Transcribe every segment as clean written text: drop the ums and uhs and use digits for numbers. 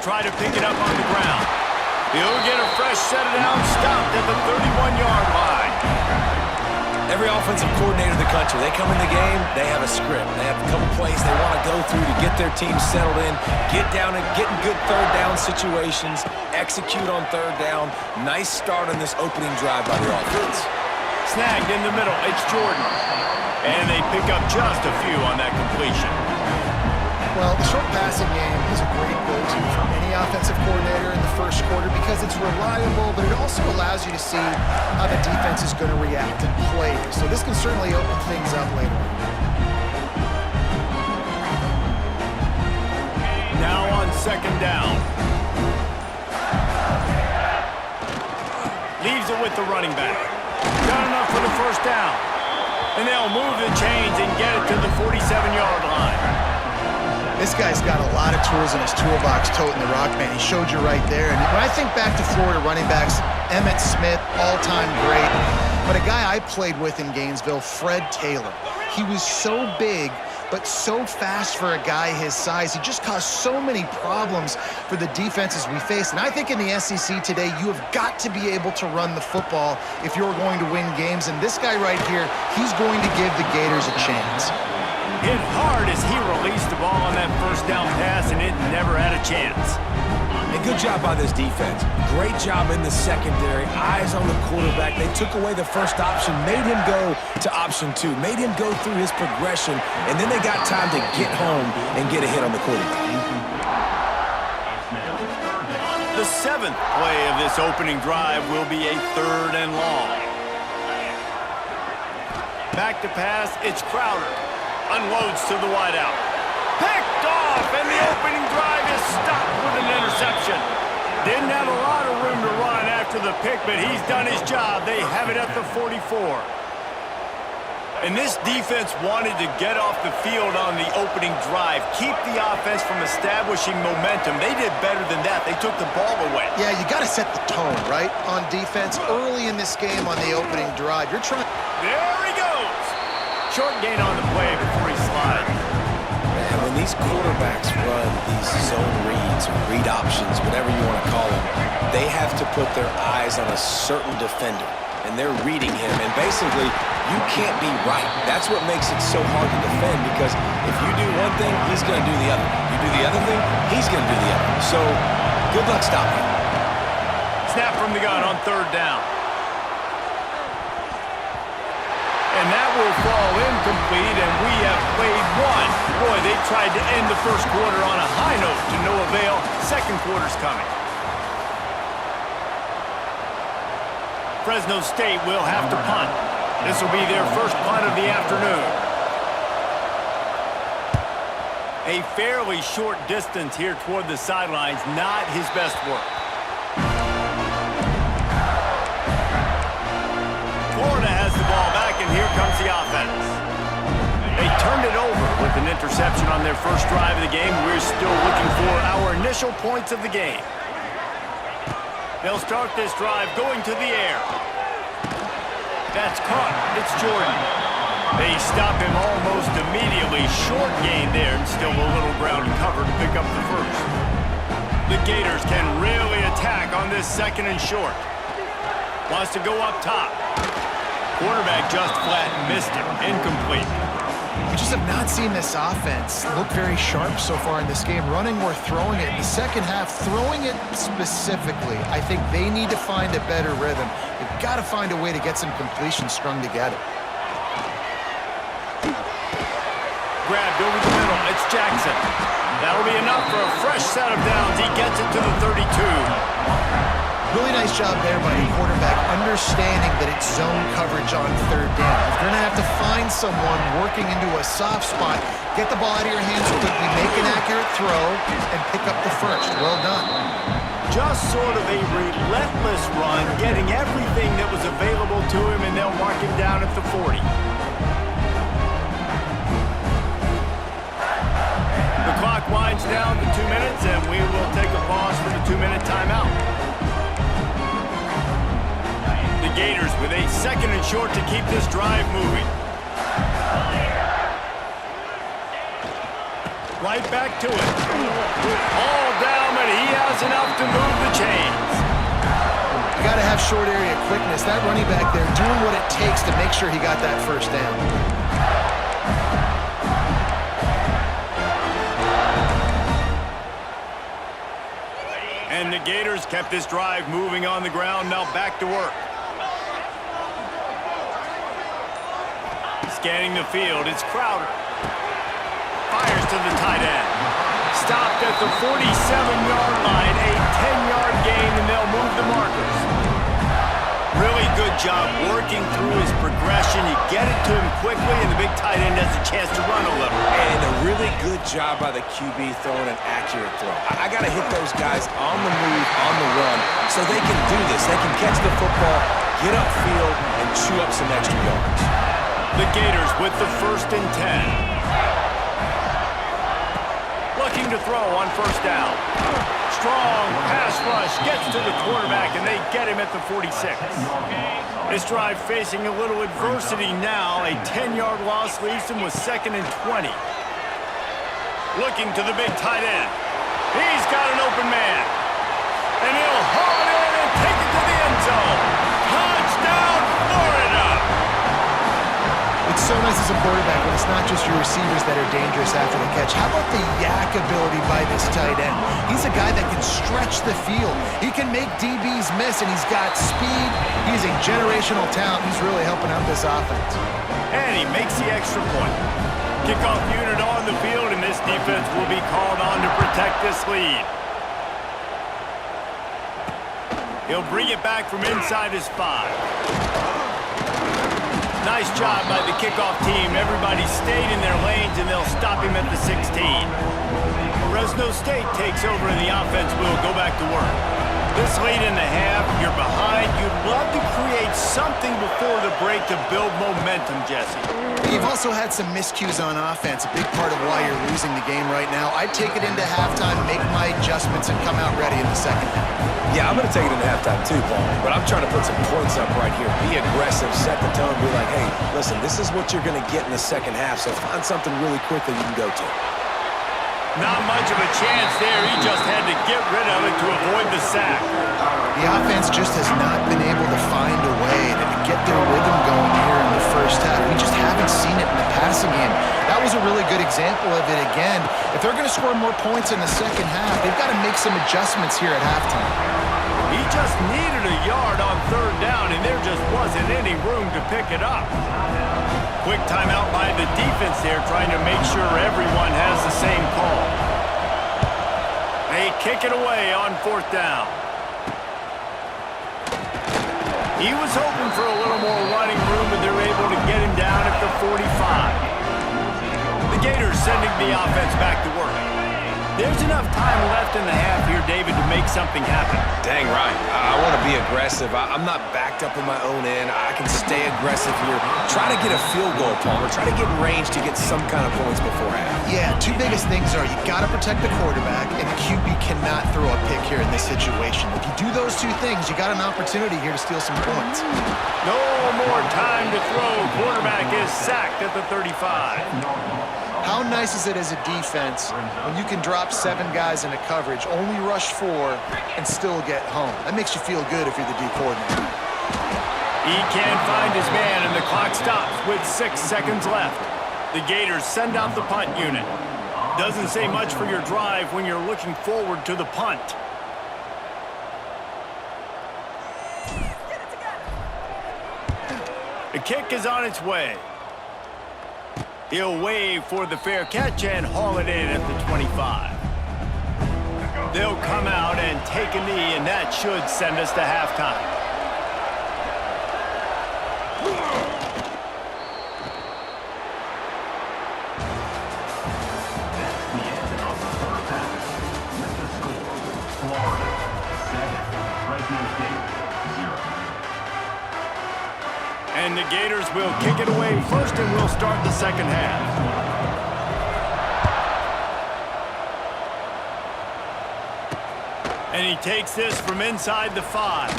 try to pick it up on the ground. He'll get a fresh set of down, stopped at the 31-yard line. Every offensive coordinator in the country, they come in the game, they have a script. They have a couple plays they want to go through to get their team settled in, get down and get in good third down situations, execute on third down. Nice start on this opening drive by the offense. Snagged in the middle, it's Jordan. And they pick up just a few on that completion. Well, the short passing game is a great go-to for any offensive coordinator in the first quarter because it's reliable, but it also allows you to see how the defense is going to react and play. So this can certainly open things up later. Now on second down. Leaves it with the running back. Got enough for the first down. And they'll move the chains and get it to the 47-yard line. This guy's got a lot of tools in his toolbox toting the rock, man. He showed you right there. And when I think back to Florida running backs, Emmitt Smith, all-time great. But a guy I played with in Gainesville, Fred Taylor. He was so big, but so fast for a guy his size. He just caused so many problems for the defenses we face. And I think in the SEC today, you have got to be able to run the football if you're going to win games. And this guy right here, he's going to give the Gators a chance. Hit hard as he released the ball on that first down pass, and it never had a chance. And good job by this defense. Great job in the secondary. Eyes on the quarterback. They took away the first option, made him go to option 2, made him go through his progression, and then they got time to get home and get a hit on the quarterback. The 7th play of this opening drive will be a 3rd and long. Back to pass, it's Crowder. Unloads to the wideout. Picked off, and the opening drive is stopped with an interception. Didn't have a lot of room to run after the pick, but he's done his job. They have it at the 44. And this defense wanted to get off the field on the opening drive, keep the offense from establishing momentum. They did better than that. They took the ball away. Yeah, you got to set the tone, right, on defense early in this game on the opening drive. You're trying. There he goes. Short gain on the play before he slides. Man, when these quarterbacks run these zone reads or read options, whatever you want to call them, they have to put their eyes on a certain defender, and they're reading him, and basically you can't be right. That's what makes it so hard to defend, because if you do one thing, he's going to do the other. You do the other thing, he's going to do the other. So good luck stopping. Snap from the gun on 3rd down. And that will fall incomplete, and we have played one. Boy, they tried to end the first quarter on a high note to no avail. Second quarter's coming. Fresno State will have to punt. This will be their first punt of the afternoon. A fairly short distance here toward the sidelines, not his best work. Florida has the ball back, and here comes the offense. They turned it over with an interception on their first drive of the game. We're still looking for our initial points of the game. They'll start this drive going to the air. That's caught. It's Jordan. They stop him almost immediately. Short gain there, and still a little ground cover to pick up the first. The Gators can really attack on this 2nd and short. Wants to go up top. Quarterback just flat missed it. Incomplete. We just have not seen this offense look very sharp so far in this game, running or throwing it. In the second half, throwing it specifically, I think they need to find a better rhythm. They've got to find a way to get some completions strung together. Grabbed over the middle. It's Jackson. That'll be enough for a fresh set of downs. He gets it to the 32. Really nice job there by the quarterback, understanding that it's zone coverage on 3rd down. If you're going to have to find someone working into a soft spot, get the ball out of your hands quickly, make an accurate throw, and pick up the first. Well done. Just sort of a relentless run, getting everything that was available to him, and they'll mark him down at the 40. The clock winds down to 2 minutes, and we will take a pause for the 2-minute timeout. The Gators with a 2nd and short to keep this drive moving. Right back to it. All down the and he has enough to move the chains. You got to have short area quickness. That running back there doing what it takes to make sure he got that first down. And the Gators kept this drive moving on the ground. Now back to work. Scanning the field, it's Crowder. Fires to the tight end. Stopped at the 47-yard line, a 10-yard gain, and they'll move the markers. Really good job working through his progression. You get it to him quickly, and the big tight end has a chance to run a little. And a really good job by the QB throwing an accurate throw. I got to hit those guys on the move, on the run, so they can do this. They can catch the football, get upfield, and chew up some extra yards. The Gators with the 1st and 10. Looking to throw on first down. Strong pass rush gets to the quarterback, and they get him at the 46. This drive facing a little adversity now. A 10-yard loss leaves him with 2nd and 20. Looking to the big tight end. He's got an open man. And he'll haul it in and take it to the end zone. Touchdown, Florida! It's so nice as a quarterback when it's not just your receivers that are dangerous after the catch. How about the yak ability by this tight end? He's a guy that can stretch the field. He can make DBs miss, and he's got speed. He's a generational talent. He's really helping out this offense. And he makes the extra point. Kickoff unit on the field, and this defense will be called on to protect this lead. He'll bring it back from inside his 5. Nice job by the kickoff team. Everybody stayed in their lanes, and they'll stop him at the 16. Fresno State takes over, and the offense will go back to work. This late in the half, you're behind. You'd love to create something before the break to build momentum, Jesse. You've also had some miscues on offense, a big part of why you're losing the game right now. I'd take it into halftime, make my adjustments, and come out ready in the second half. Yeah, I'm going to take it into halftime too, Paul. But I'm trying to put some points up right here. Be aggressive, set the tone, be like, hey, listen, this is what you're going to get in the second half, so find something really quick that you can go to. Not much of a chance there. He just had to get rid of it to avoid the sack. The offense just has not been able to find a way to get their rhythm going here in the first half. We just haven't seen it in the passing game. That was a really good example of it again. If they're going to score more points in the second half, they've got to make some adjustments here at halftime. He just needed a yard on 3rd down, and there just wasn't any room to pick it up. Quick timeout by the defense there, trying to make sure everyone has the same call. They kick it away on 4th down. He was hoping for a little more running room, but they're able to get him down at the 45. The Gators sending the offense back to work. There's enough time left in the half here, David, to make something happen. Dang right. I want to be aggressive. I'm not backed up in my own end. I can stay aggressive here. Try to get a field goal, Palmer. Try to get in range to get some kind of points before half. Yeah, 2 biggest things are you got to protect the quarterback, and the QB cannot throw a pick here in this situation. If you do those 2 things, you got an opportunity here to steal some points. No more time to throw. Quarterback is sacked at the 35. How nice is it as a defense when you can drop 7 guys into coverage, only rush 4, and still get home? That makes you feel good if you're the D coordinator. He can't find his man, and the clock stops with 6 seconds left. The Gators send out the punt unit. Doesn't say much for your drive when you're looking forward to the punt. The kick is on its way. He'll wave for the fair catch and haul it in at the 25. They'll come out and take a knee, and that should send us to halftime. And the Gators will kick it away first, and we'll start the second half. And he takes this from inside the 5.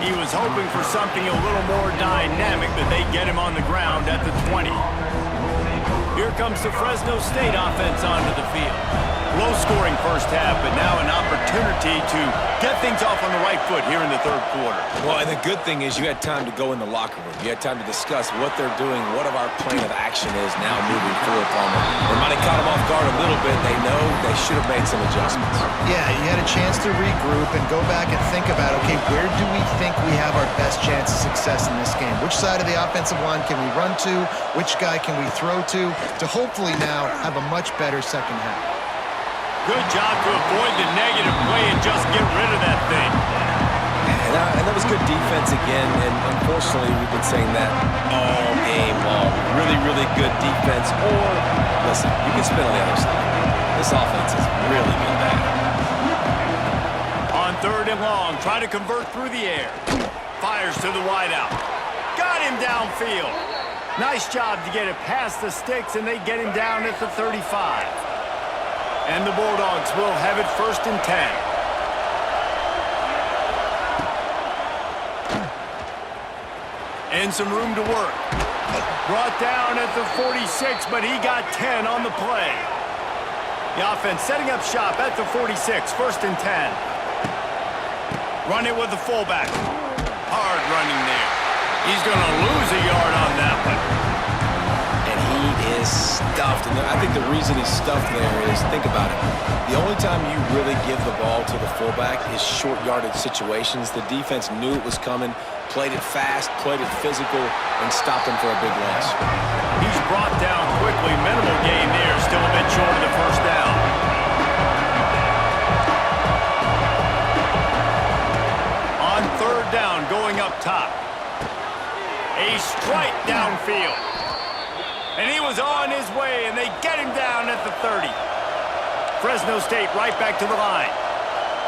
He was hoping for something a little more dynamic, but they get him on the ground at the 20. Here comes the Fresno State offense onto the field. Low-scoring first half, but now an opportunity to get things off on the right foot here in the third quarter. Well, and the good thing is you had time to go in the locker room. You had time to discuss what they're doing, what of our plan of action is now moving forward, Palmer. They might have caught them off guard a little bit. They know they should have made some adjustments. Yeah, you had a chance to regroup and go back and think about, okay, where do we think we have our best chance of success in this game? Which side of the offensive line can we run to? Which guy can we throw to hopefully now have a much better second half? Good job to avoid the negative play and just get rid of that thing. And that was good defense again, and unfortunately we've been saying that all game long. Really, really good defense. Or, listen, you can spin on the other side. This offense has really been bad. On 3rd and long, try to convert through the air. Fires to the wideout. Got him downfield. Nice job to get it past the sticks, and they get him down at the 35. And the Bulldogs will have it 1st and 10. And some room to work. Brought down at the 46, but he got 10 on the play. The offense setting up shop at the 46, 1st and 10. Run it with the fullback. Hard running there. He's going to lose a yard on that one. Is stuffed, and I think the reason he's stuffed there is, think about it, the only time you really give the ball to the fullback is short yardage situations. The defense knew it was coming, played it fast, played it physical, and stopped him for a big loss. He's brought down quickly. Minimal gain there, still a bit short of the 1st down. On 3rd down, going up top. A strike downfield. And he was on his way, and they get him down at the 30. Fresno State right back to the line.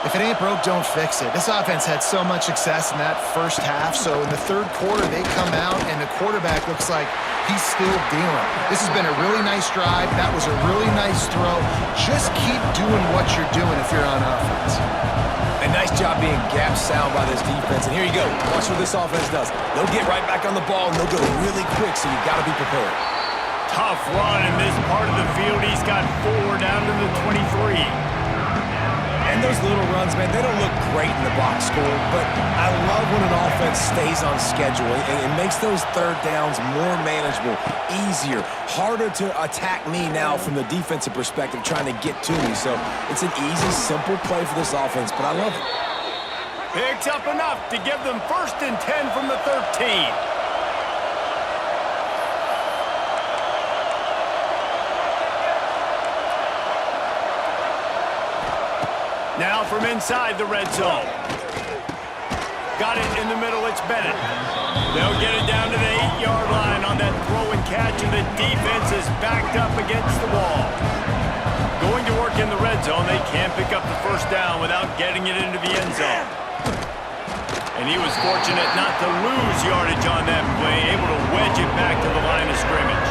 If it ain't broke, don't fix it. This offense had so much success in that first half, so in the 3rd quarter, they come out, and the quarterback looks like he's still dealing. This has been a really nice drive. That was a really nice throw. Just keep doing what you're doing if you're on offense. A nice job being gap sound by this defense, and here you go. Watch what this offense does. They'll get right back on the ball, and they'll go really quick, so you've got to be prepared. Tough run in this part of the field. He's got 4 down to the 23. And those little runs, man, they don't look great in the box score, but I love when an offense stays on schedule. It makes those 3rd downs more manageable, easier, harder to attack me now from the defensive perspective trying to get to me. So it's an easy, simple play for this offense, but I love it. Picks up enough to give them 1st and 10 from the 13. Now from inside the red zone. Got it in the middle, it's Bennett. They'll get it down to the 8-yard line on that throw and catch, and the defense is backed up against the wall. Going to work in the red zone, they can't pick up the 1st down without getting it into the end zone. And he was fortunate not to lose yardage on that play, able to wedge it back to the line of scrimmage.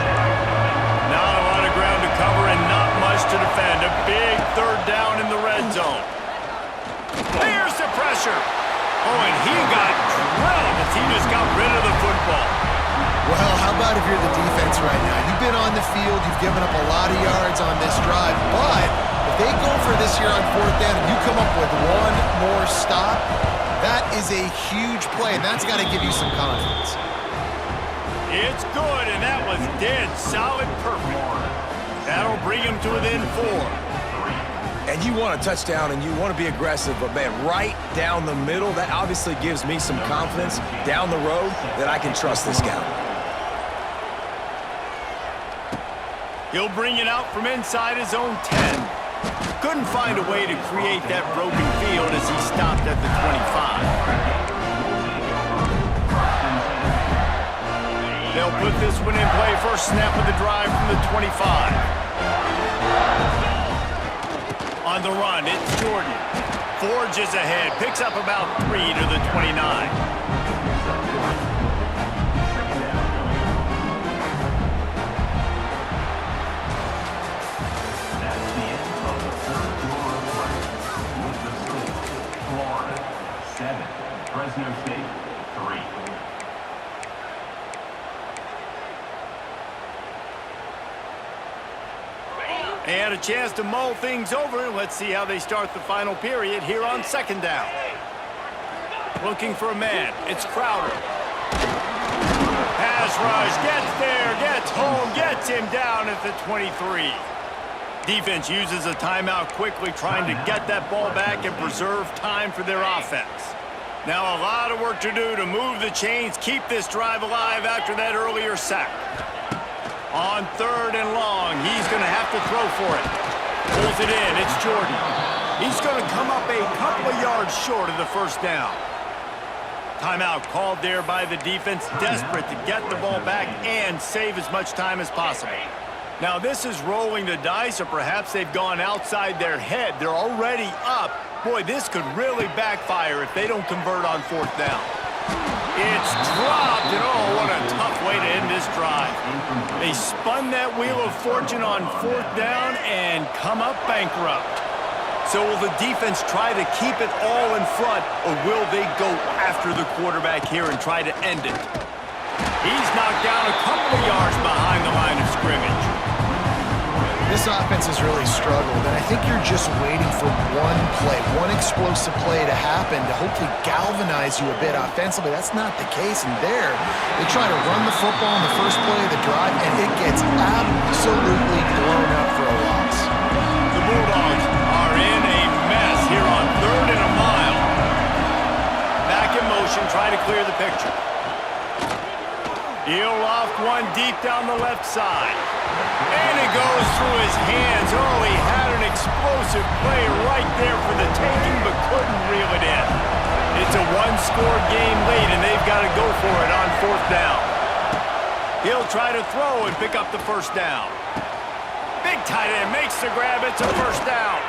Not a lot of ground to cover and not much to defend. A big 3rd down in the red zone. There's the pressure. Oh, and he got drilled as he just got rid of the football. Well, how about if you're the defense right now? You've been on the field, you've given up a lot of yards on this drive, but if they go for this here on 4th down and you come up with one more stop, that is a huge play, and that's got to give you some confidence. It's good, and that was dead solid perfect. That'll bring him to within 4. And you want a touchdown and you want to be aggressive, but man, right down the middle, that obviously gives me some confidence down the road that I can trust this guy. He'll bring it out from inside his own 10. Couldn't find a way to create that broken field as he stopped at the 25. They'll put this one in play. First snap of the drive from the 25. On the run, it's Jordan. Forges ahead, picks up about 3 to the 29. Fresno State, 3. And a chance to mull things over. Let's see how they start the final period here on second down. Looking for a man. It's Crowder. Pass rush, gets there, gets home, gets him down at the 23. Defense uses a timeout quickly, trying to get that ball back and preserve time for their offense. Now a lot of work to do to move the chains, keep this drive alive after that earlier sack. On third and long, he's going to have to throw for it. Pulls it in, it's Jordan. He's going to come up a couple of yards short of the first down. Timeout called there by the defense, desperate to get the ball back and save as much time as possible. Now this is rolling the dice, or perhaps they've gone outside their head. They're already up. Boy, this could really backfire if they don't convert on fourth down. It's dropped, and oh, what a tough way to end this drive. They spun that wheel of fortune on fourth down and come up bankrupt. So will the defense try to keep it all in front, or will they go after the quarterback here and try to end it? He's knocked down a couple of yards behind the line of scrimmage. This offense has really struggled, and I think you're just waiting for one play, one explosive play to happen to hopefully galvanize you a bit offensively. That's not the case, and there, they try to run the football in the first play of the drive, and it gets absolutely blown up for a loss. The Bulldogs are in a mess here on third and a mile. Back in motion, try to clear the picture. He'll loft one deep down the left side. And it goes through his hands. Oh, he had an explosive play right there for the taking, but couldn't reel it in. It's a one-score game lead, and they've got to go for it on fourth down. He'll try to throw and pick up the first down. Big tight end makes the grab. It's a first down.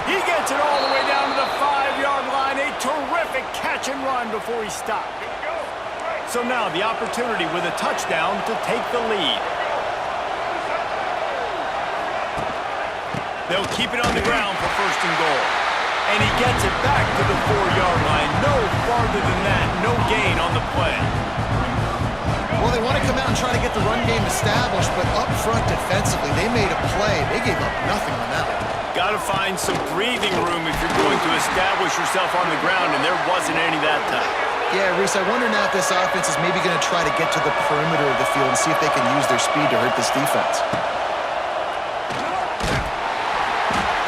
He gets it all the way down to the 5-yard line. A terrific catch and run before he stopped. So now the opportunity with a touchdown to take the lead. They'll keep it on the ground for first and goal. And he gets it back to the 4-yard line. No farther than that. No gain on the play. Well, they want to come out and try to get the run game established, but up front defensively, they made a play. They gave up nothing on that one. Got to find some breathing room if you're going to establish yourself on the ground, and there wasn't any that time. Yeah, Reese, I wonder now if this offense is maybe going to try to get to the perimeter of the field and see if they can use their speed to hurt this defense.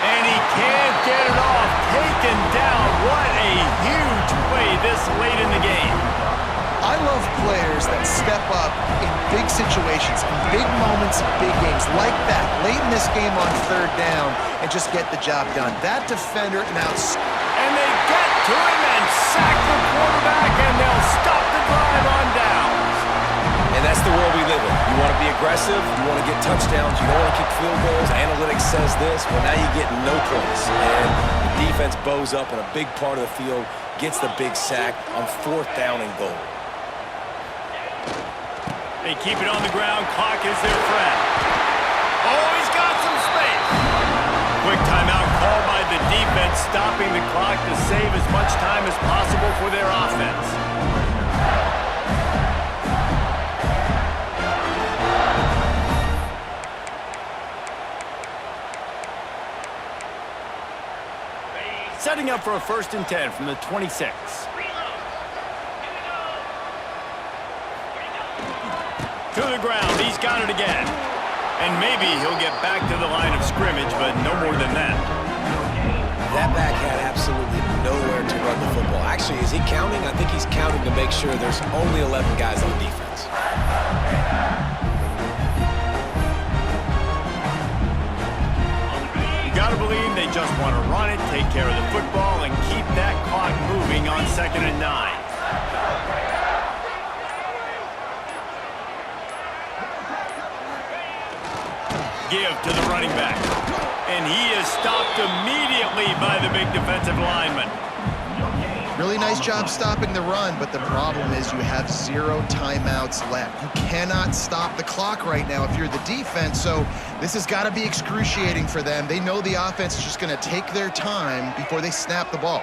And he can't get it off. Taken down. What a huge play this late in the game. I love players that step up in big situations, in big moments, big games, like that, late in this game on third down, and just get the job done. That defender now... And they get to him and sack the quarterback, and they'll stop the drive on downs. And that's the world we live in. You want to be aggressive, you want to get touchdowns, you don't want to kick field goals. Analytics says this, well, now you get no points. And the defense bows up in a big part of the field, gets the big sack on fourth down and goal. They keep it on the ground. Clock is their friend. Oh, he's got some space. Quick timeout called by the defense, stopping the clock to save as much time as possible for their offense. Setting up for a 1st and 10 from the 26. To the ground, he's got it again. And maybe he'll get back to the line of scrimmage, but no more than that. That back had absolutely nowhere to run the football. Actually, is he counting? I think he's counting to make sure there's only 11 guys on defense. You gotta believe they just want to run it, take care of the football, and keep that clock moving on 2nd and 9. Give to the running back. And he is stopped immediately by the big defensive lineman. Really nice job stopping the run, but the problem is you have 0 timeouts left. You cannot stop the clock right now if you're the defense, so this has got to be excruciating for them. They know the offense is just going to take their time before they snap the ball.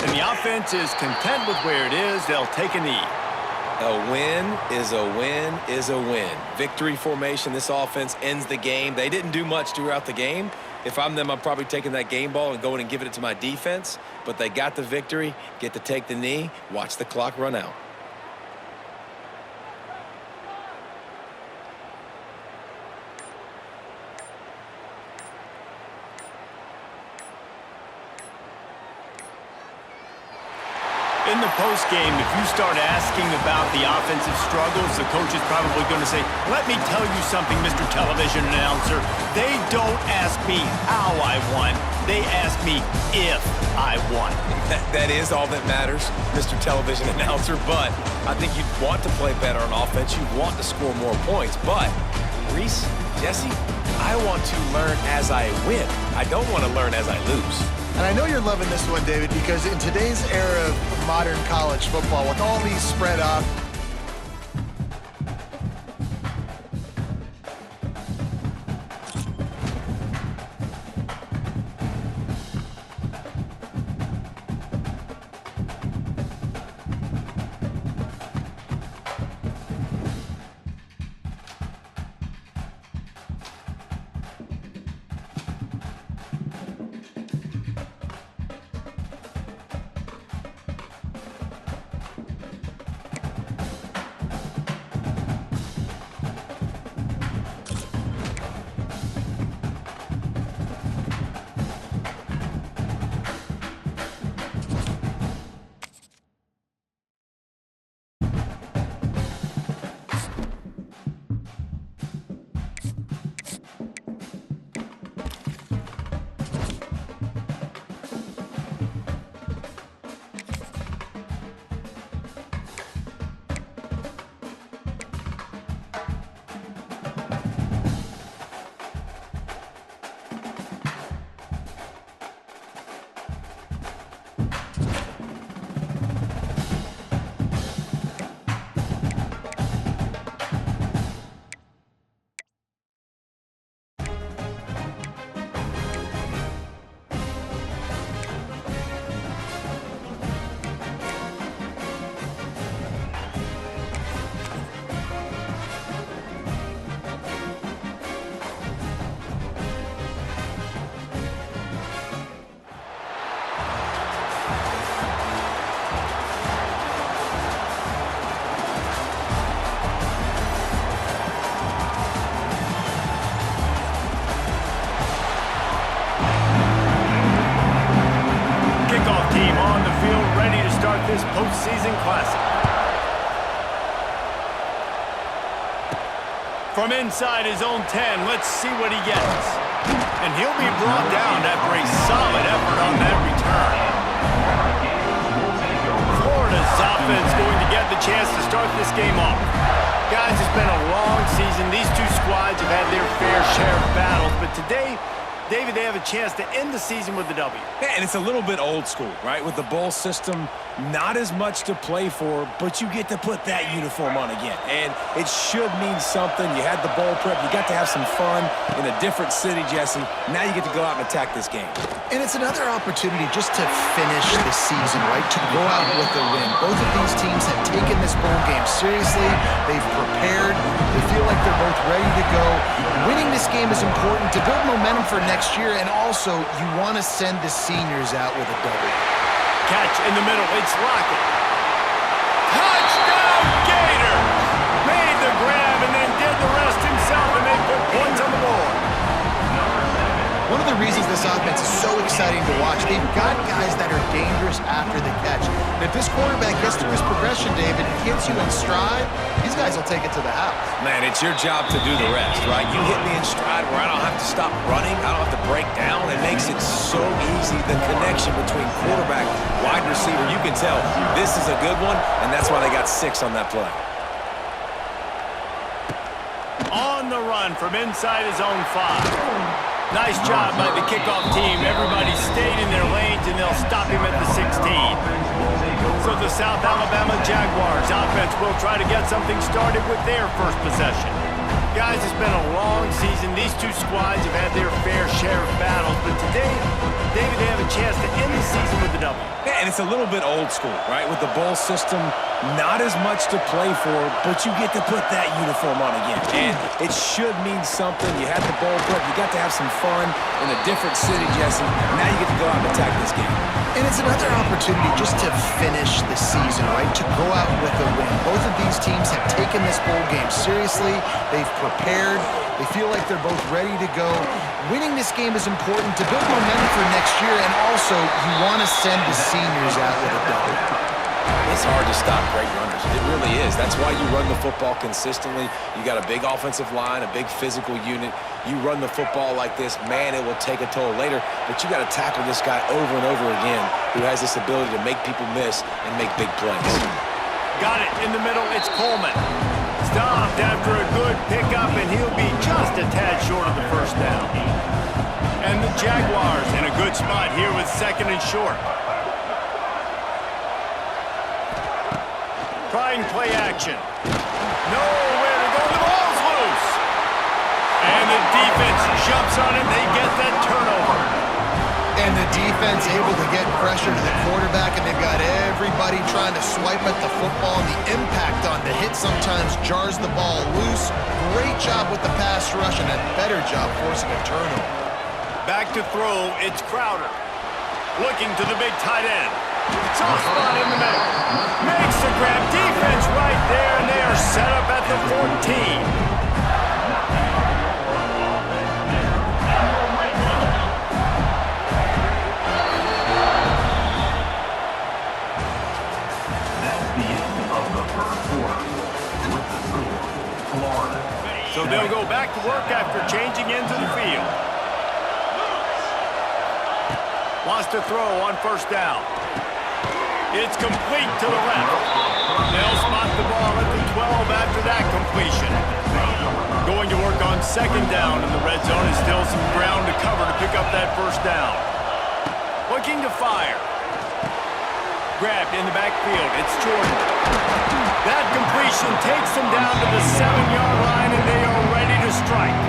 and the offense is content with where it is. They'll take a knee. A win is a win is a win. Victory formation, this offense ends the game. They didn't do much throughout the game. If I'm them, I'm probably taking that game ball and going and giving it to my defense. But they got the victory, get to take the knee, watch the clock run out. In the postgame, if you start asking about the offensive struggles, the coach is probably going to say, let me tell you something, Mr. Television Announcer. They don't ask me how I won. They ask me if I won. That is all that matters, Mr. Television Announcer, but I think you'd want to play better on offense. You'd want to score more points, but Reese, Jesse, I want to learn as I win. I don't want to learn as I lose. And I know you're loving this one, David, because in today's era of modern college football, with all these spread off, this postseason classic. From inside his own 10, let's see what he gets. And he'll be brought down after a solid effort on that return. Florida's offense going to get the chance to start this game off. Guys, it's been a long season. These two squads have had their fair share of battles, but today, David, they have a chance to end the season with a W. Yeah, and it's a little bit old school, right? With the bowl system, not as much to play for, but you get to put that uniform on again. And it should mean something. You had the bowl prep. You got to have some fun in a different city, Jesse. Now you get to go out and attack this game. And it's another opportunity just to finish the season, right? To go out with a win. Both of these teams have taken this bowl game seriously. They've prepared. They feel like they're both ready to go. Winning this game is important to build momentum for next year, and also you want to send the seniors out with a W. Catch in the middle. It's Lockett. Touchdown, Gators! Made the grab and then did the rest himself, and they put points on the board. One of the reasons this offense is so exciting to watch, they've got guys that are dangerous after the catch. And if this quarterback gets through his progression, David, and hits you in stride, these guys will take it to the house. Man, it's your job to do the rest, right? You hit me in stride where I don't have to stop running. I don't have to break down. It makes it so easy. The connection between quarterback, wide receiver, you can tell this is a good one, and that's why they got 6 on that play. On the run from inside his own 5. Nice job by the kickoff team. Everybody stayed in their lanes, and they'll stop him at the 16. So the South Alabama Jaguars offense will try to get something started with their first possession. Guys, it's been a long season. These two squads have had their fair share of battles, but today, David, they have a chance to end the season with a W. Yeah, and it's a little bit old school, right? With the bowl system, not as much to play for, but you get to put that uniform on again. And it should mean something. You had the bowl prep. You got to have some fun in a different city, Jesse. Now you get to go out and attack this game. And it's another opportunity just to finish the season, right? To go out with a win. Both of these teams have taken this bowl game seriously. They've prepared. They feel like they're both ready to go. Winning this game is important to build momentum for next year, and also you want to send the seniors out with a W. It's hard to stop great runners. It really is. That's why you run the football consistently. You got a big offensive line, a big physical unit. You run the football like this, man, it will take a toll later. But you got to tackle this guy over and over again who has this ability to make people miss and make big plays. Got it in the middle. It's Coleman. Stopped after a good pickup, and he'll be just a tad short of the first down. And the Jaguars in a good spot here with second and short. Trying play action. Nowhere to go. The ball's loose. And the defense jumps on it. They get that turnover. And the defense able to get pressure to the quarterback, and they've got everybody trying to swipe at the football, and the impact on the hit sometimes jars the ball loose. Great job with the pass rush, and a better job forcing a turnover. Back to throw, it's Crowder. Looking to the big tight end. Soft spot in the middle. Makes the grab. Defense right there, and they are set up at the 14. So they'll go back to work after changing into the field. Wants to throw on first down. It's complete to the left. They'll spot the ball at the 12 after that completion. Going to work on second down in the red zone is still some ground to cover to pick up that first down. Looking to fire. Grabbed in the backfield. It's Jordan. That completion takes them down to the 7-yard line, and they are ready to strike.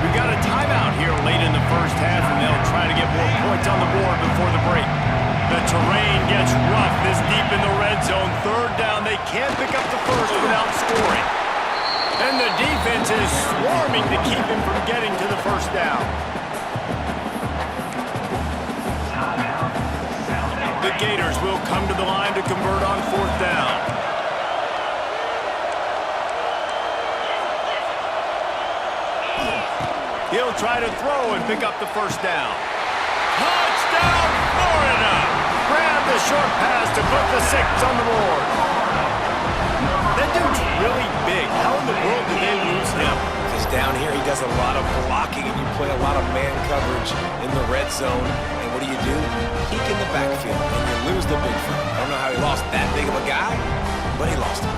We've got a timeout here late in the first half, and they'll try to get more points on the board before the break. The terrain gets rough this deep in the red zone. Third down, they can't pick up the first without scoring. And the defense is swarming to keep him from getting to the first down. The Gators will come to the line to convert on fourth down. He'll try to throw and pick up the first down. Touchdown, Florida! Grab the short pass to put the 6 on the board. That dude's really big. How in the world did they lose him? Because down here he does a lot of blocking, and you play a lot of man coverage in the red zone. And what do? Peek in the backfield, and you lose the big fella. I don't know how he lost that big of a guy, but he lost him.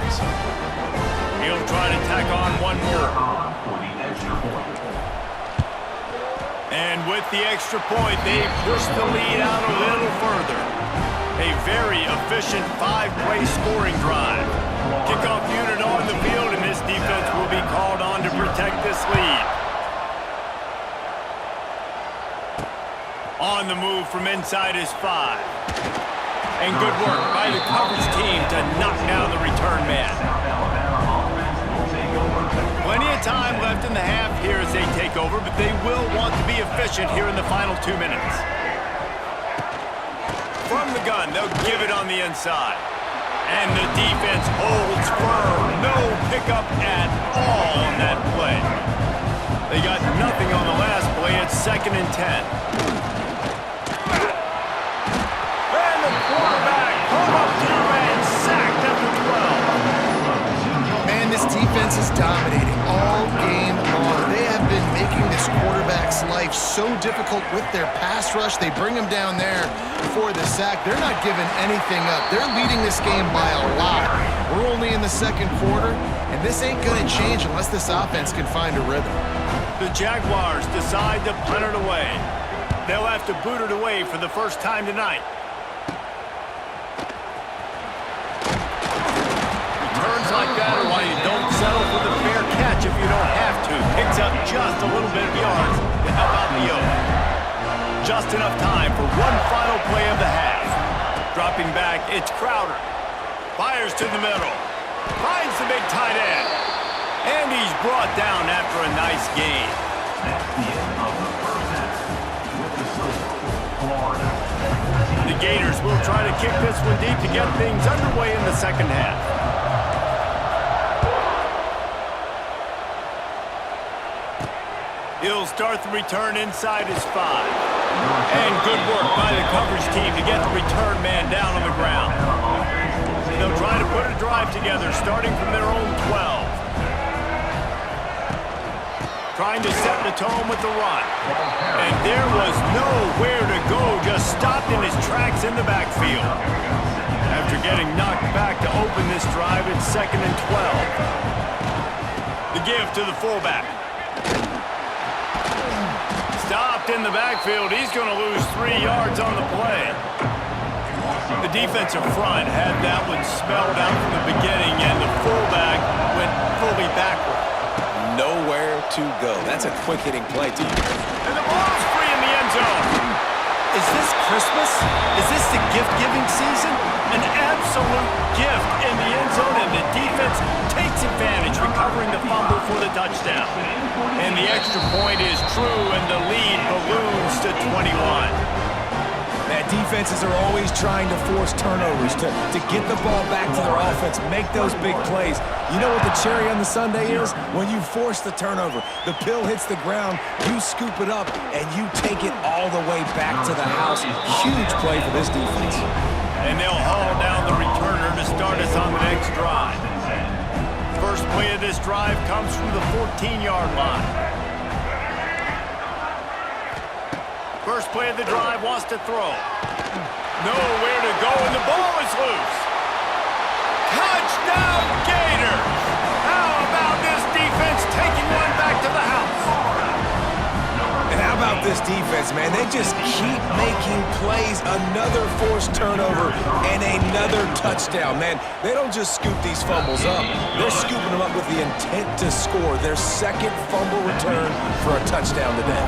He'll try to tack on one more. And with the extra point, they push the lead out a little further. A very efficient 5-play scoring drive. Kickoff unit on the field, and this defense will be called on to protect this lead. On the move from inside his 5. And good work by the coverage team to knock down the return man. Plenty of time left in the half here as they take over, but they will want to be efficient here in the final 2 minutes. From the gun, they'll give it on the inside. And the defense holds firm. No pickup at all on that play. They got nothing on the last play. It's 2nd and 10. And the quarterback pulled up through and sacked at the 12. Man, this defense is dominating all game long. They have been making this quarterback's life so difficult with their pass rush. They bring him down there for the sack. They're not giving anything up. They're leading this game by a lot. We're only in the 2nd quarter, and this ain't going to change unless this offense can find a rhythm. The Jaguars decide to punt it away. They'll have to boot it away for the first time tonight. Returns like that are why you don't settle for the fair catch if you don't have to. Picks up just a little bit of yards to help out the yoke. Just enough time for one final play of the half. Dropping back, it's Crowder. Fires to the middle. Finds the big tight end. And he's brought down after a nice gain. That's the end of the first half. With the score, Florida. The Gators will try to kick this one deep to get things underway in the second half. He'll start the return inside his 5. And good work by the coverage team to get the return man down on the ground. They'll try to put a drive together starting from their own 12. Trying to set the tone with the run. And there was nowhere to go, just stopped in his tracks in the backfield. After getting knocked back to open this drive, it's 2nd and 12. The give to the fullback. Stopped in the backfield. He's going to lose 3 yards on the play. The defensive front had that one smelled out from the beginning, and the fullback went fully backward. Nowhere to go. That's a quick-hitting play, too. And the ball's free in the end zone. Is this Christmas? Is this the gift-giving season? An absolute gift in the end zone, and the defense takes advantage, recovering the fumble for the touchdown. And the extra point is true, and the lead balloons to 21. Man, defenses are always trying to force turnovers to get the ball back to their offense, make those big plays. You know what the cherry on the sundae is? When you force the turnover, the pill hits the ground, you scoop it up, and you take it all the way back to the house. Huge play for this defense. And they'll haul down the returner to start us on the next drive. First play of this drive comes from the 14-yard line. First play of the drive, wants to throw. Nowhere to go, and the ball is loose. Touchdown, Gators! How about this defense taking one back to the house? And how about this defense, man? They just keep making plays. Another forced turnover and another touchdown, man. They don't just scoop these fumbles up. They're scooping them up with the intent to score. Their 2nd fumble return for a touchdown today.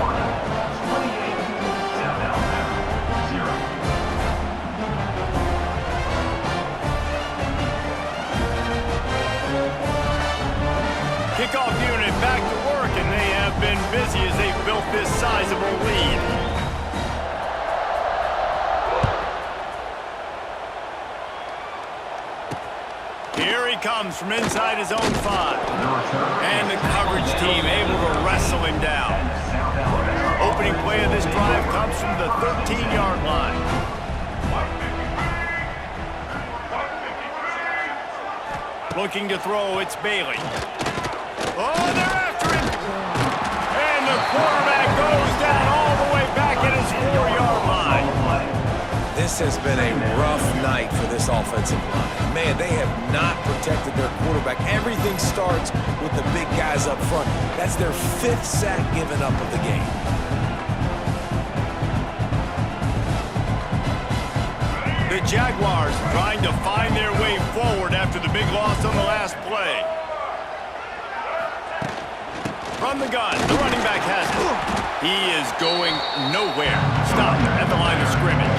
Kickoff unit back to work, and they have been busy as they've built this sizable lead. Here he comes from inside his own 5. And the coverage team able to wrestle him down. Opening play of this drive comes from the 13-yard line. Looking to throw, it's Bailey. Oh, they're after him! And the quarterback goes down all the way back at his 4-yard line. This has been a rough night for this offensive line. Man, they have not protected their quarterback. Everything starts with the big guys up front. That's their 5th sack given up of the game. The Jaguars trying to find their way forward after the big loss on the last play. From the gun, the running back has it. He is going nowhere. Stopped at the line of scrimmage.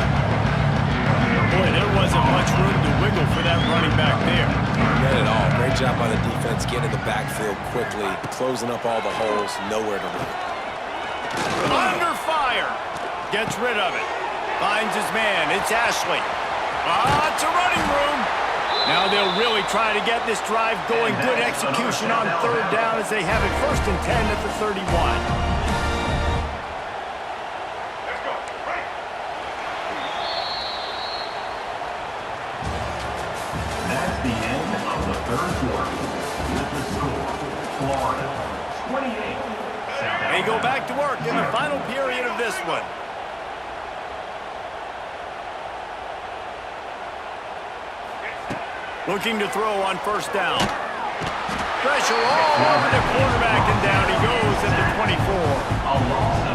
Boy, there wasn't much room to wiggle for that running back there. Not at all. Great job by the defense getting the backfield quickly, closing up all the holes, nowhere to run. Under fire. Gets rid of it. Finds his man. It's Ashley. It's a running room. Now they'll really try to get this drive going. Good execution on 3rd down as they have it 1st and 10 at the 31. Let's go. Right. That's the end of the 3rd quarter. With the score, Florida 28. They go back to work in the final period of this one. Looking to throw on 1st down. Pressure all over the quarterback, and down he goes at the 24.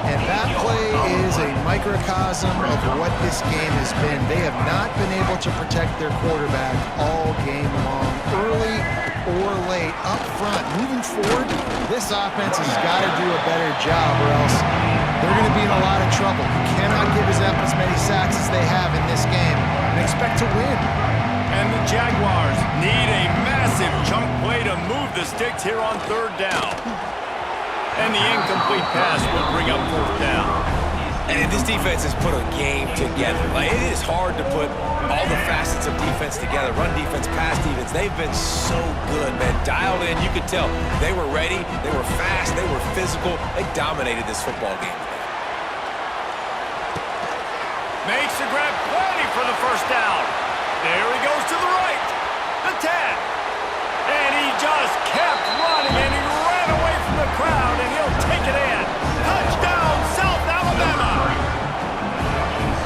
And that play is a microcosm of what this game has been. They have not been able to protect their quarterback all game long, early or late, up front. Moving forward, This offense has got to do a better job or else they're going to be in a lot of trouble. You cannot give up as many sacks as they have in this game and expect to win. And the Jaguars need a massive chunk play to move the sticks here on third down. And the incomplete pass will bring up fourth down. And this defense has put a game together. Like, it is hard to put all the facets of defense together. Run defense, pass defense. They've been so good, man. Dialed in. You could tell they were ready. They were fast. They were physical. They dominated this football game. Makes the grab, plenty for the first down. There he goes to the right. The tag. And he just kept running, and he ran away from the crowd, and he'll take it in. Touchdown, South Alabama.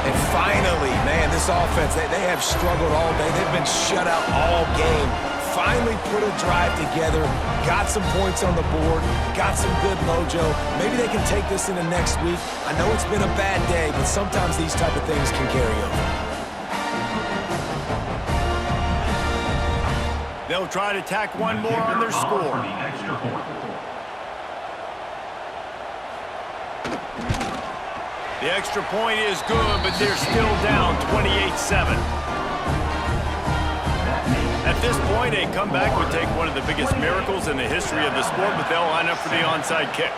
And finally, man, this offense, they have struggled all day. They've been shut out all game. Finally put a drive together, got some points on the board, got some good mojo. Maybe they can take this into next week. I know it's been a bad day, but sometimes these type of things can carry over. They'll try to tack one more on their score. The extra point is good, but they're still down 28-7. At this point, a comeback would take one of the biggest miracles in the history of the sport, but they'll line up for the onside kick.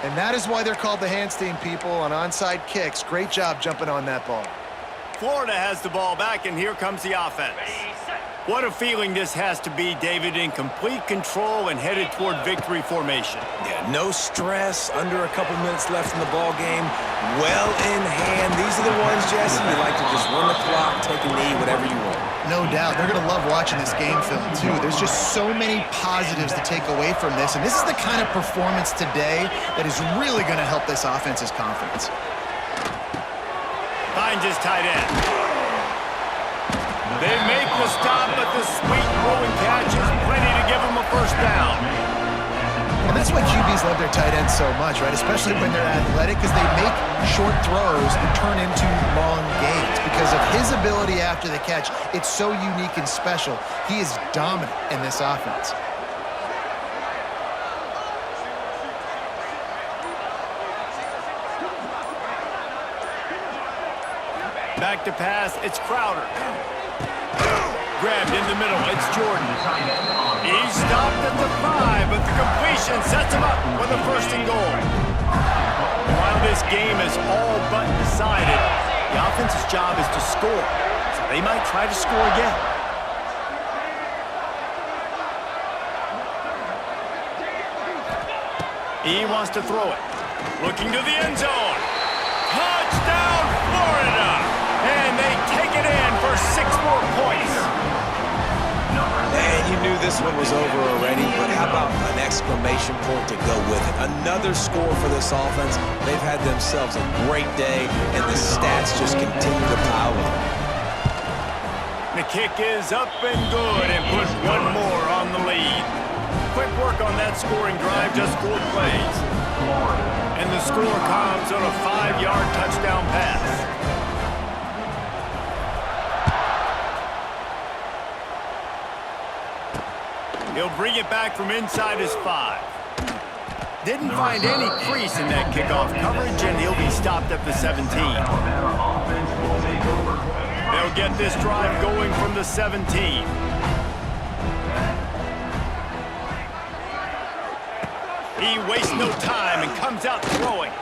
And that is why they're called the Handstein people on onside kicks. Great job jumping on that ball. Florida has the ball back, and here comes the offense. What a feeling this has to be, David, in complete control and headed toward victory formation. Yeah, no stress, under a couple minutes left in the ball game, well in hand. These are the ones, Jesse, you like to just run the clock, take a knee, whatever you want. No doubt. They're going to love watching this game film, too. There's just so many positives to take away from this, and this is the kind of performance today that is really going to help this offense's confidence. Finds his tight end. They make the stop, but the sweet rolling catch is plenty to give them a first down. And that's why QBs love their tight ends so much, right? Especially when they're athletic, because they make short throws turn into long gains. Because of his ability after the catch, it's so unique and special. He is dominant in this offense. Back to pass, it's Crowder. Grabbed in the middle, it's Jordan. He's stopped at the 5, but the completion sets him up with a first and goal. While this game is all but decided, the offense's job is to score, so they might try to score again. He wants to throw it. Looking to the end zone. Touchdown, Florida! And they take it in for 6 more points. Man, you knew this one was over already, but how about an exclamation point to go with it? Another score for this offense. They've had themselves a great day, and the stats just continue to pile up. The kick is up and good, and puts one more on the lead. Quick work on that scoring drive, just 4 plays. And the score comes on a 5-yard touchdown pass. He'll bring it back from inside his 5. Didn't find any crease in that kickoff coverage, and he'll be stopped at the 17. They'll get this drive going from the 17. He wastes no time and comes out throwing.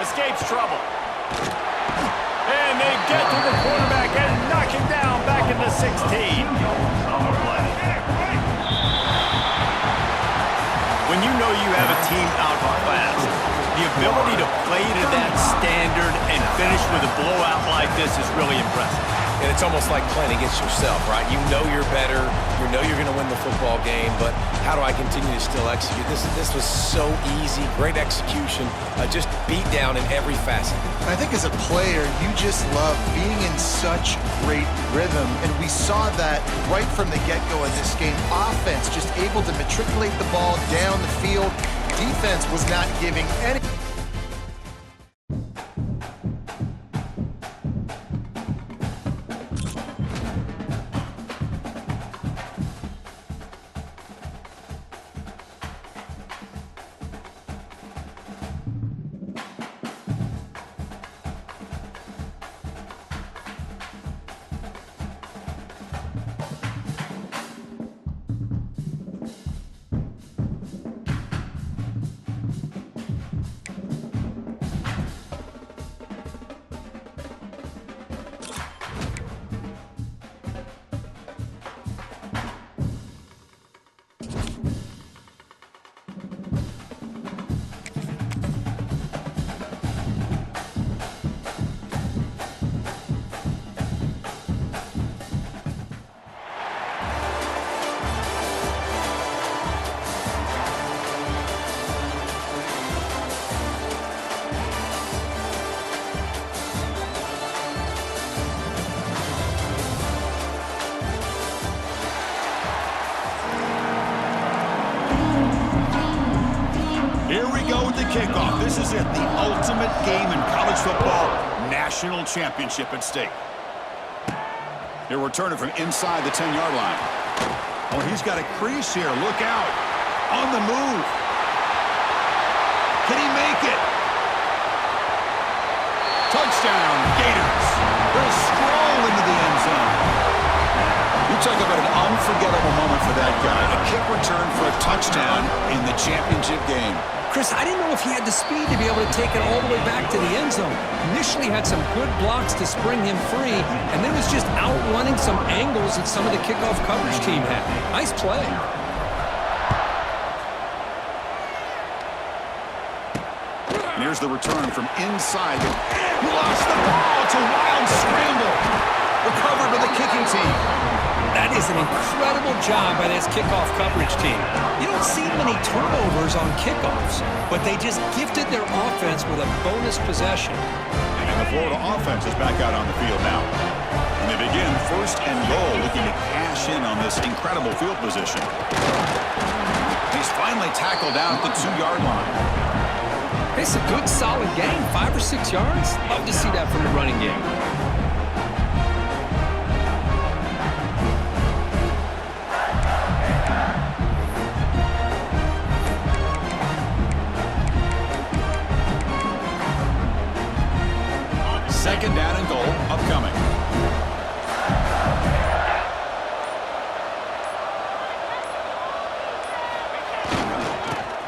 Escapes trouble. And they get to the quarterback and knock him down back in the 16. When you know you have a team outclassed, the ability to play to that standard and finish with a blowout like this is really impressive. And it's almost like playing against yourself, right? You know you're better. You know you're going to win the football game, but how do I continue to still execute? This was so easy. Great execution. Just beat down in every facet. I think as a player, you just love being in such great rhythm, and we saw that right from the get-go in this game. Offense just able to matriculate the ball down the field. Defense was not giving any... Here we go with the kickoff. This is it, the ultimate game in college football. National championship at stake. He'll return it from inside the 10-yard line. Oh, he's got a crease here. Look out. On the move. Can he make it? Touchdown, Gators. They'll stroll into the end zone. You talk about an unforgettable moment for that guy. A kick return for a touchdown in the championship game. Chris, I didn't know if he had the speed to be able to take it all the way back to the end zone. Initially had some good blocks to spring him free, and then was just outrunning some angles that some of the kickoff coverage team had. Nice play. And here's the return from inside. He lost the ball. It's a wild scramble. Recovered by the kicking team. That is an incredible job by this kickoff coverage team. You don't see many turnovers on kickoffs, but they just gifted their offense with a bonus possession. And the Florida offense is back out on the field now. And they begin first and goal, looking to cash in on this incredible field position. He's finally tackled out at the 2-yard line. It's a good, solid game, 5 or 6 yards. Love to see that from the running game. Second down and goal upcoming.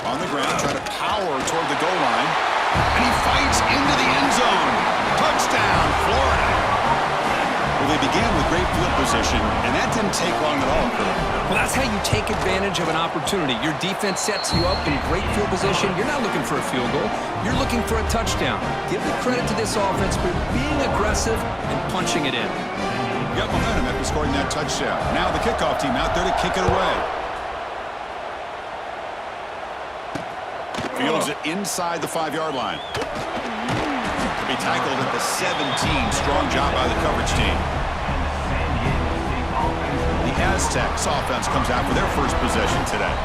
On the ground, trying to power toward the goal line. And he fights into the end zone. Touchdown, Florida. Well, they began with great field position, and that didn't take long at all, Kurt. Well, that's how you take advantage of an opportunity. Your defense sets you up in great field position. You're not looking for a field goal. You're looking for a touchdown. Give the credit to this offense for being aggressive and punching it in. Got momentum after scoring that touchdown. Now the kickoff team out there to kick it away. Fields it inside the 5-yard line. To be tackled at the 17. Strong job by the coverage team. The Aztecs offense comes out for their first possession today.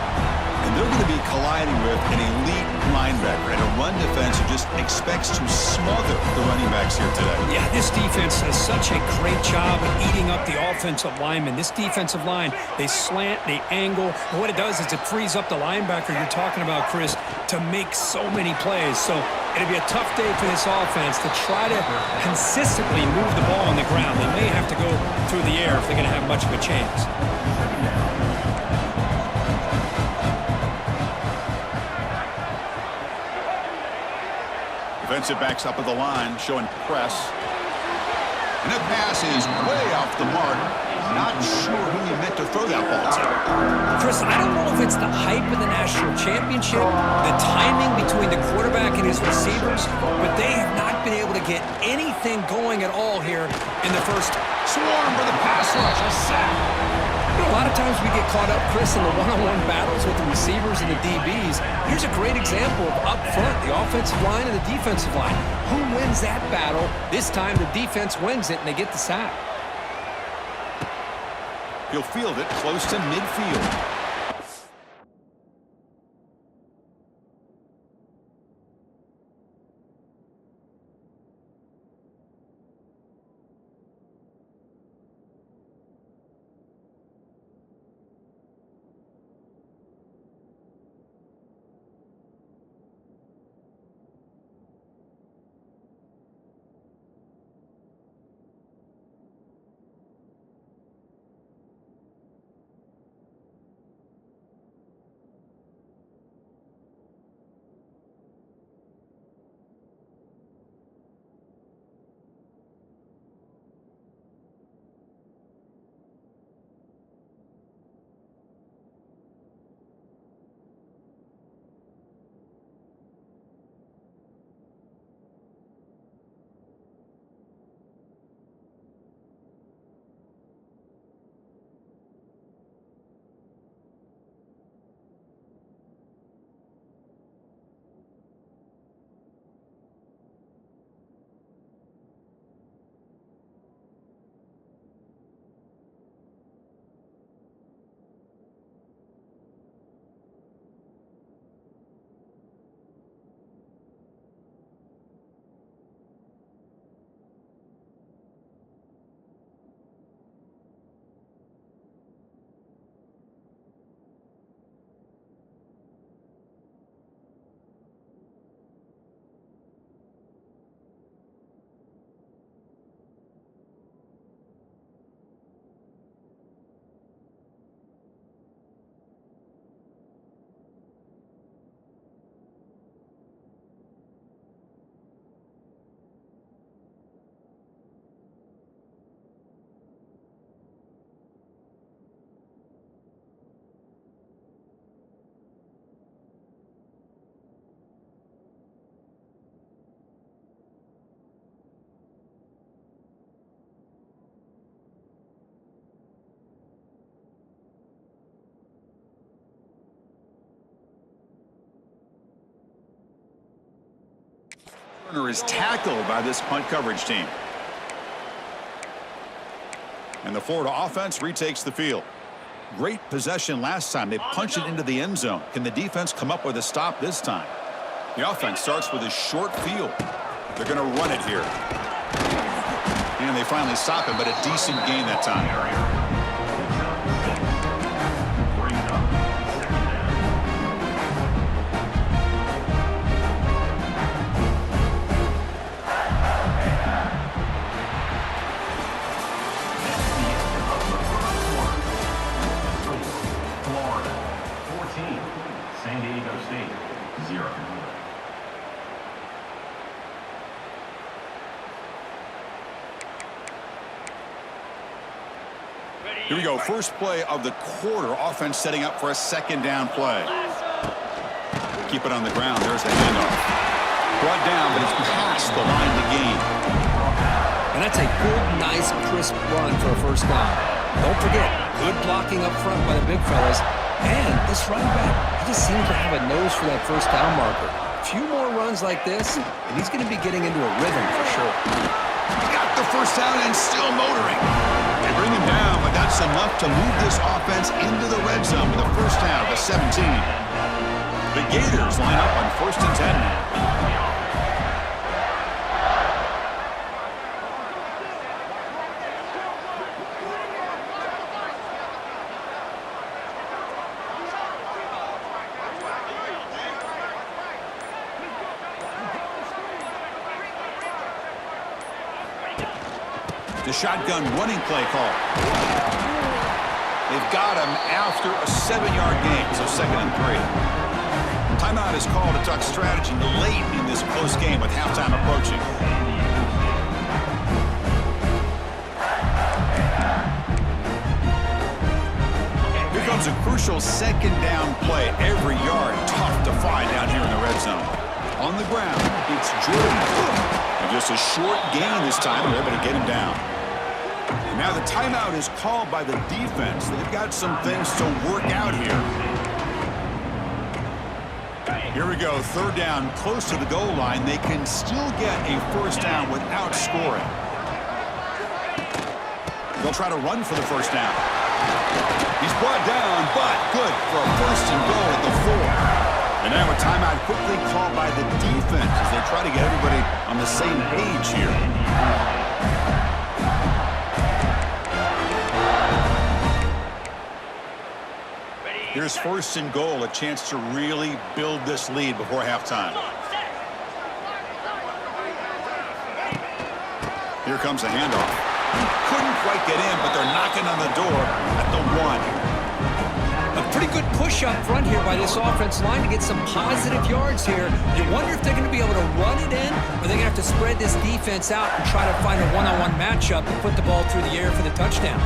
And they're going to be colliding with an elite linebacker and a run defense who just expects to smother the running backs here today. Yeah, this defense does such a great job of eating up the offensive linemen. This defensive line, they slant, they angle. And what it does is it frees up the linebacker you're talking about, Chris, to make so many plays. So it'll be a tough day for this offense to try to consistently move the ball on the ground. They may have to go through the air if they're going to have much of a chance. Defensive backs up at the line, showing press. And the pass is way off the mark. Not sure who he meant to throw that ball to. Chris, I don't know if it's the hype of the national championship, the timing between the quarterback and his receivers, but they have not been able to get anything going at all here in the first. Swarm for the pass rush, a sack. You know, a lot of times we get caught up, Chris, in the one-on-one battles with the receivers and the DBs. Here's a great example of up front, the offensive line and the defensive line. Who wins that battle? This time the defense wins it and they get the sack. He'll field it close to midfield. Partner is tackled by this punt coverage team. And the Florida offense retakes the field. Great possession last time. They punched it into the end zone. Can the defense come up with a stop this time? The offense starts with a short field. They're going to run it here. And they finally stop it, but a decent gain that time. San Diego State, 0. Here we go. First play of the quarter. Offense setting up for a second down play. Keep it on the ground. There's the handoff. Brought down, but it's past the line to gain. And that's a good, nice, crisp run for a first down. Don't forget, good blocking up front by the big fellas. And this running back, he just seems to have a nose for that first down marker. A few more runs like this, and he's going to be getting into a rhythm for sure. He got the first down and still motoring. They bring him down, but that's enough to move this offense into the red zone with a first down to 17. The Gators line up on 1st and 10. The shotgun running play call. They've got him after a 7-yard gain, so 2nd and 3. Timeout is called to talk strategy late in this close game with halftime approaching. Here comes a crucial 2nd down play. Every yard tough to find down here in the red zone. On the ground, it's Jordan. And just a short gain this time. They're able to get him down. Now the timeout is called by the defense. They've got some things to work out here. Here we go, 3rd down, close to the goal line. They can still get a first down without scoring. They'll try to run for the first down. He's brought down, but good for a 1st and goal at the 4. And now a timeout quickly called by the defense as they try to get everybody on the same page here. Here's 1st and goal, a chance to really build this lead before halftime. Here comes a handoff. Couldn't quite get in, but they're knocking on the door at the 1. A pretty good push up front here by this offensive line to get some positive yards here. You wonder if they're going to be able to run it in, or they're going to have to spread this defense out and try to find a one-on-one matchup and put the ball through the air for the touchdown.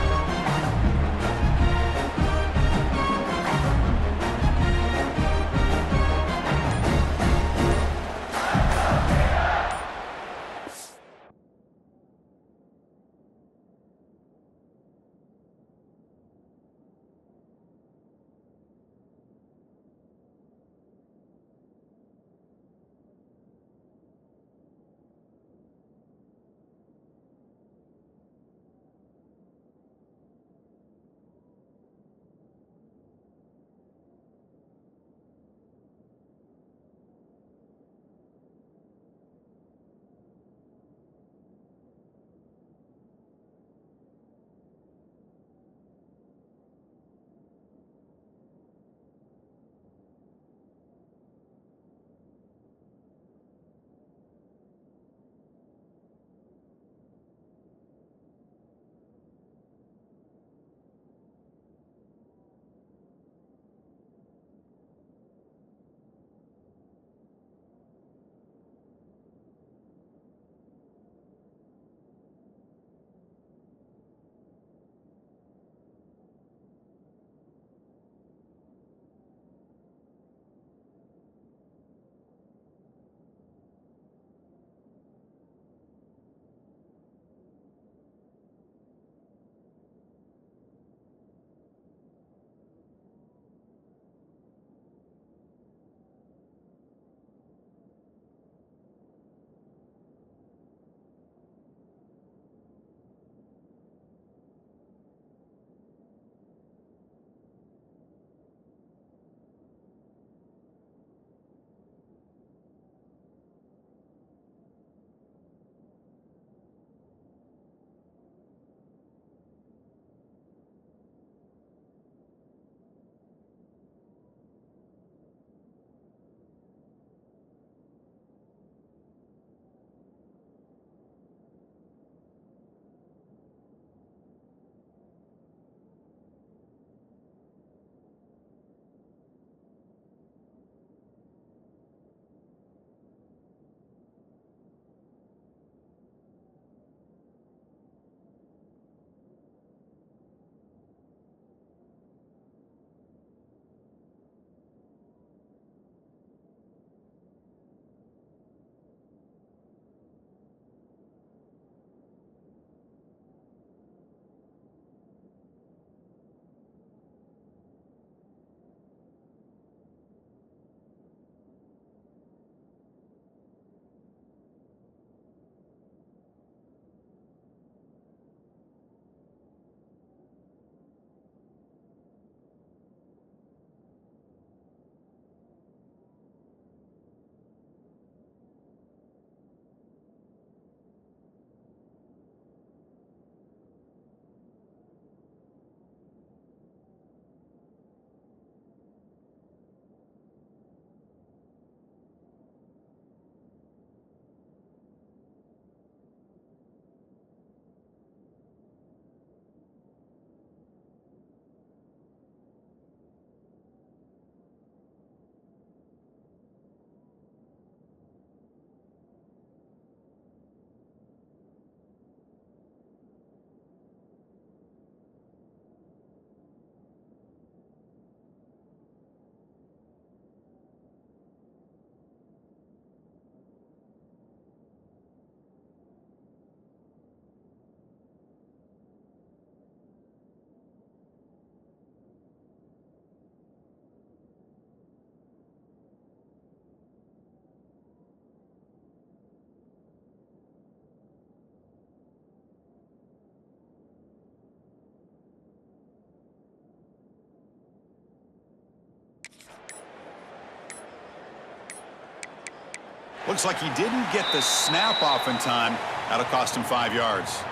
Looks like he didn't get the snap off in time. That'll cost him 5 yards.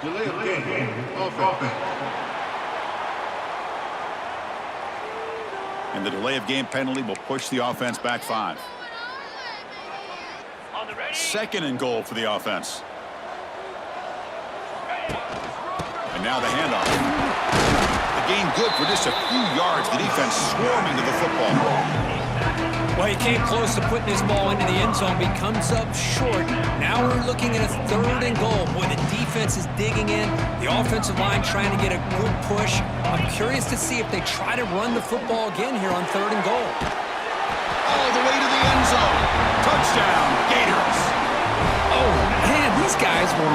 Delay of game. Offense. And the delay of game penalty will push the offense back 5. Second and goal for the offense. And now the handoff. The gain good for just a few yards. The defense swarming to the football. Well, he came close to putting his ball into the end zone, but he comes up short. Now we're looking at a third and goal. Boy, the defense is digging in. The offensive line trying to get a good push. I'm curious to see if they try to run the football again here on third and goal. All the way to the end zone. Touchdown, Gators. Oh, man, these guys were